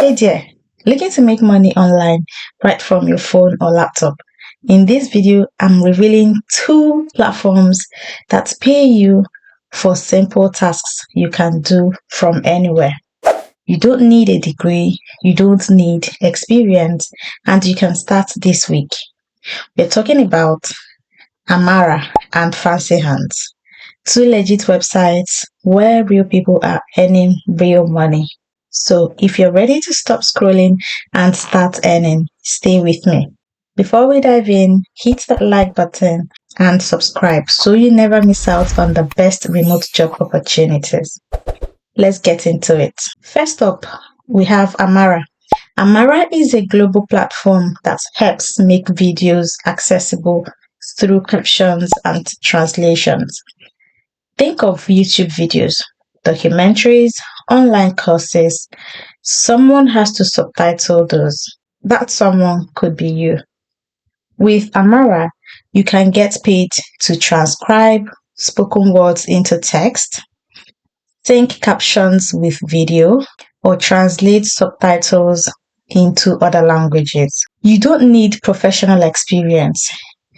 Hey there, looking to make money online right from your phone or laptop? In this video, I'm revealing two platforms that pay you for simple tasks you can do from anywhere. You don't need a degree, you don't need experience, and you can start this week. We're talking about Amara and Fancy Hands, two legit websites where real people are earning real money. So if you're ready to stop scrolling and start earning, stay with me. Before we dive in, hit that like button and subscribe so you never miss out on the best remote job opportunities. Let's get into it. First up, we have Amara. Amara is a global platform that helps make videos accessible through captions and translations. Think of YouTube videos, documentaries, online courses. Someone has to subtitle those. That someone could be you. With Amara, you can get paid to transcribe spoken words into text, sync captions with video, or translate subtitles into other languages. You don't need professional experience,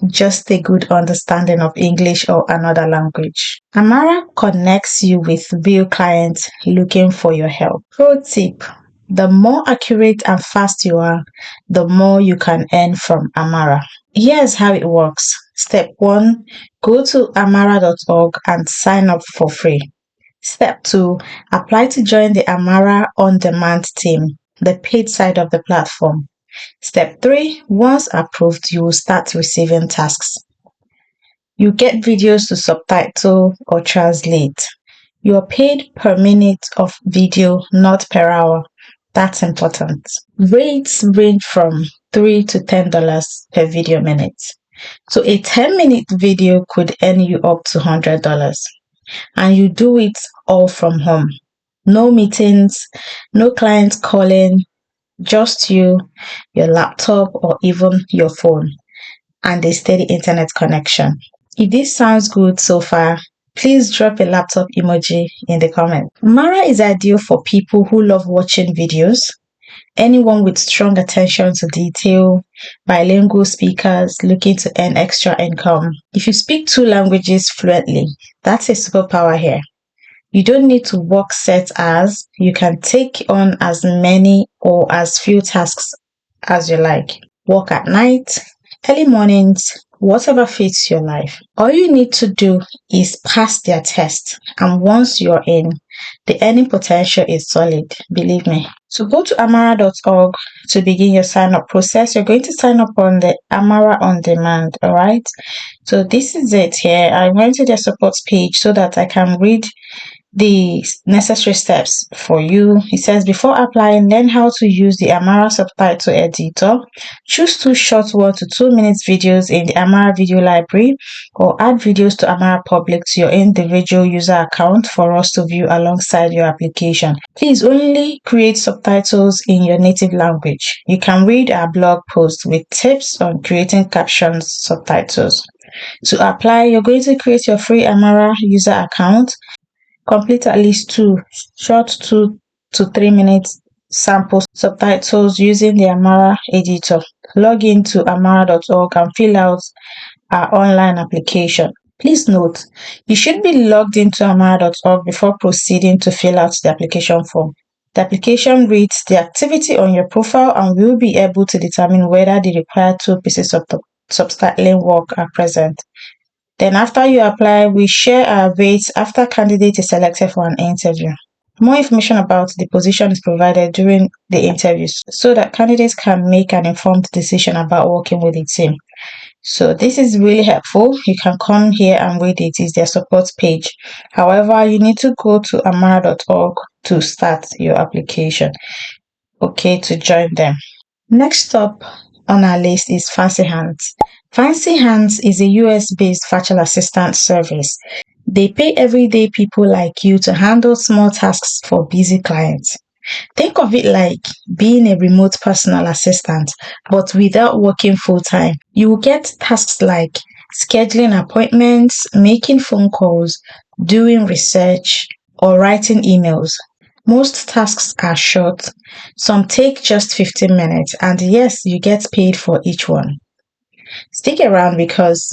just a good understanding of English or another language. Amara connects you with real clients looking for your help. Pro tip: the more accurate and fast you are, the more you can earn from Amara. Here's how it works. Step 1: go to amara.org and sign up for free. Step 2: apply to join the Amara On Demand team, the paid side of the platform. Step 3: once approved, you will start receiving tasks. You get videos to subtitle or translate. You are paid per minute of video, not per hour. That's important. Rates range from $3 to $10 per video minute. So a 10-minute video could earn you up to $100. And you do it all from home. No meetings, no clients calling, just you, your laptop, or even your phone, and a steady internet connection. If this sounds good so far, please drop a laptop emoji in the comment. Mara is ideal for people who love watching videos, anyone with strong attention to detail, bilingual speakers looking to earn extra income. If you speak two languages fluently, that's a superpower here. You don't need to work set hours. You can take on as many or as few tasks as you like. Work at night, early mornings, whatever fits your life. All you need to do is pass their test, and once you're in, the earning potential is solid, believe me. So go to amara.org to begin your sign up process. You're going to sign up on the Amara On Demand, all right? So this is it here. I went to their support page so that I can read the necessary steps for you. It says, before applying, learn how to use the Amara subtitle editor. Choose two short 1 to 2 minutes videos in the Amara video library, or add videos to Amara Public to your individual user account for us to view alongside your application. Please only create subtitles in your native language. You can read our blog post with tips on creating captions subtitles. To apply, you're going to create your free Amara user account. Complete at least two short 2 to 3 minutes sample subtitles using the Amara editor. Log in to amara.org and fill out our online application. Please note, you should be logged into amara.org before proceeding to fill out the application form. The application reads the activity on your profile and will be able to determine whether the required 2 pieces of subtitling work are present. Then after you apply, we share our rates after candidate is selected for an interview. More information about the position is provided during the interviews so that candidates can make an informed decision about working with the team. So this is really helpful. You can come here and read it. It's their support page. However, you need to go to amara.org to start your application, okay, to join them. Next up on our list is Fancy Hands. Fancy Hands is a US-based virtual assistant service. They pay everyday people like you to handle small tasks for busy clients. Think of it like being a remote personal assistant, but without working full-time. You will get tasks like scheduling appointments, making phone calls, doing research, or writing emails. Most tasks are short, some take just 15 minutes, and yes, you get paid for each one. Stick around because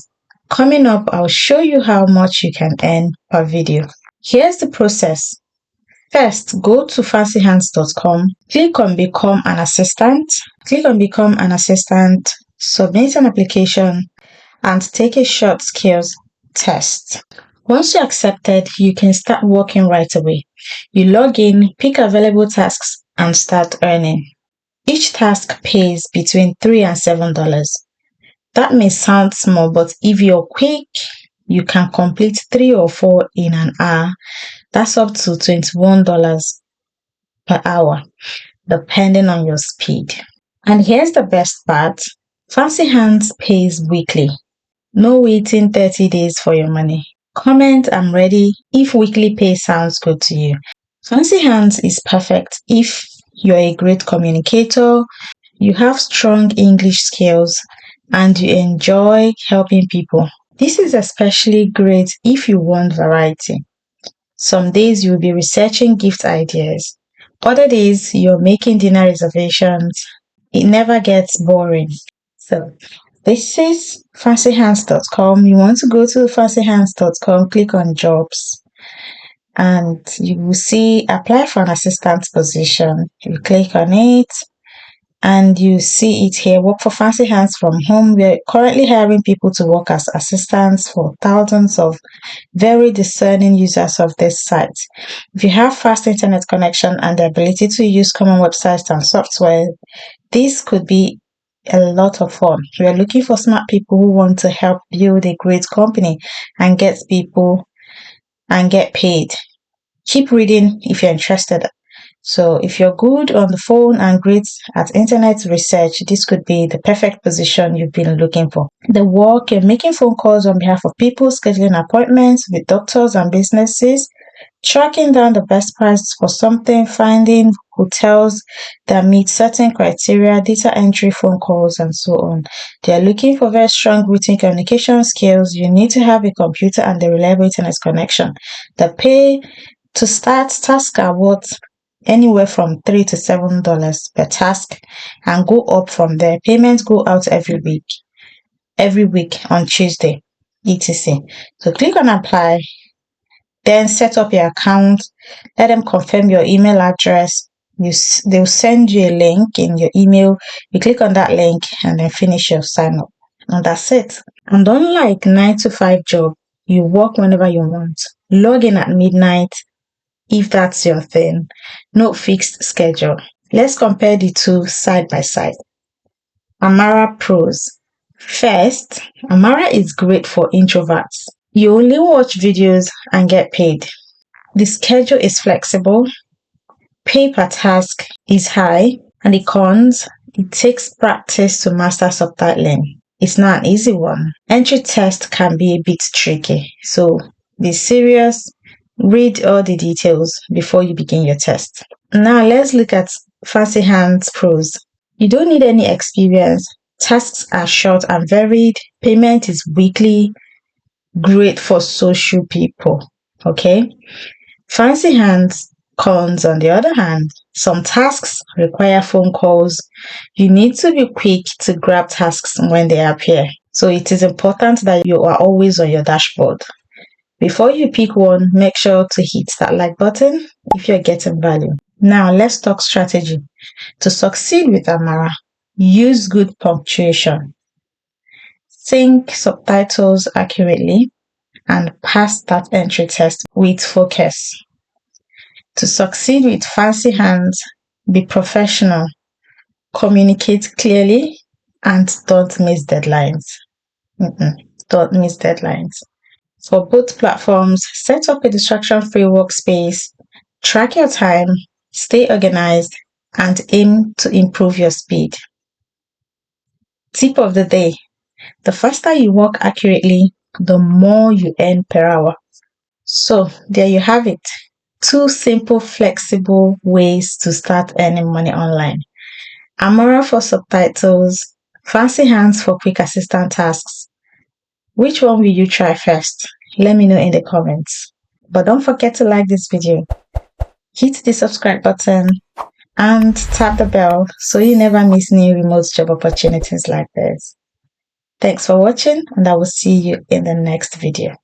coming up, I'll show you how much you can earn per video. Here's the process. First, go to fancyhands.com, click on Become an Assistant. Click on Become an Assistant, submit an application, and take a short skills test. Once you're accepted, you can start working right away. You log in, pick available tasks, and start earning. Each task pays between $3 and $7. That may sound small, but if you're quick, you can complete 3 or 4 in an hour. That's up to $21 per hour, depending on your speed. And here's the best part. Fancy Hands pays weekly. No waiting 30 days for your money. Comment I'm ready if weekly pay sounds good to you. Fancy Hands is perfect if you're a great communicator, you have strong English skills, and you enjoy helping people. This is especially great if you want variety. Some days you'll be researching gift ideas. Other days you're making dinner reservations. It never gets boring. So this is fancyhands.com. You want to go to fancyhands.com, click on jobs, and you will see apply for an assistant position. You click on it and you see it here, work for Fancy Hands from home. We're currently hiring people to work as assistants for thousands of very discerning users of this site. If you have fast internet connection and the ability to use common websites and software, this could be a lot of fun. We are looking for smart people who want to help build a great company and get people and get paid. Keep reading if you're interested. So if you're good on the phone and great at internet research, this could be the perfect position you've been looking for. The work, you're making phone calls on behalf of people, scheduling appointments with doctors and businesses, tracking down the best price for something, finding hotels that meet certain criteria, data entry, phone calls, and so on. They are looking for very strong written communication skills. You need to have a computer and a reliable internet connection. The pay to start task are worth anywhere from $3 to $7 per task and go up from there. Payments go out every week on Tuesday, etc. So click on apply, then set up your account, let them confirm your email address. They'll send you a link in your email. You click on that link and then finish your sign up. And that's it. And unlike 9 to 5 job, you work whenever you want. Log in at midnight if that's your thing. No fixed schedule. Let's compare the two side by side. Amara pros. First, Amara is great for introverts. You only watch videos and get paid. The schedule is flexible. Pay per task is high. And the cons, it takes practice to master subtitling. It's not an easy one. Entry test can be a bit tricky. So be serious. Read all the details before you begin your test. Now let's look at Fancy Hands pros. You don't need any experience. Tasks are short and varied. Payment is weekly. Great for social people. Okay. Fancy Hands cons, on the other hand, some tasks require phone calls. You need to be quick to grab tasks when they appear. So it is important that you are always on your dashboard. Before you pick one, make sure to hit that like button if you're getting value. Now let's talk strategy. To succeed with Amara, use good punctuation, sync subtitles accurately, and pass that entry test with focus. To succeed with Fancy Hands, be professional, communicate clearly, and don't miss deadlines. Don't miss deadlines. For both platforms, set up a distraction-free workspace, track your time, stay organized, and aim to improve your speed. Tip of the day: the faster you work accurately, the more you earn per hour. So there you have it. 2 simple, flexible ways to start earning money online. Amara for subtitles, Fancy Hands for quick assistant tasks. Which one will you try first? Let me know in the comments. But don't forget to like this video. hit the subscribe button and tap the bell so you never miss new remote job opportunities like this. Thanks for watching, and I will see you in the next video.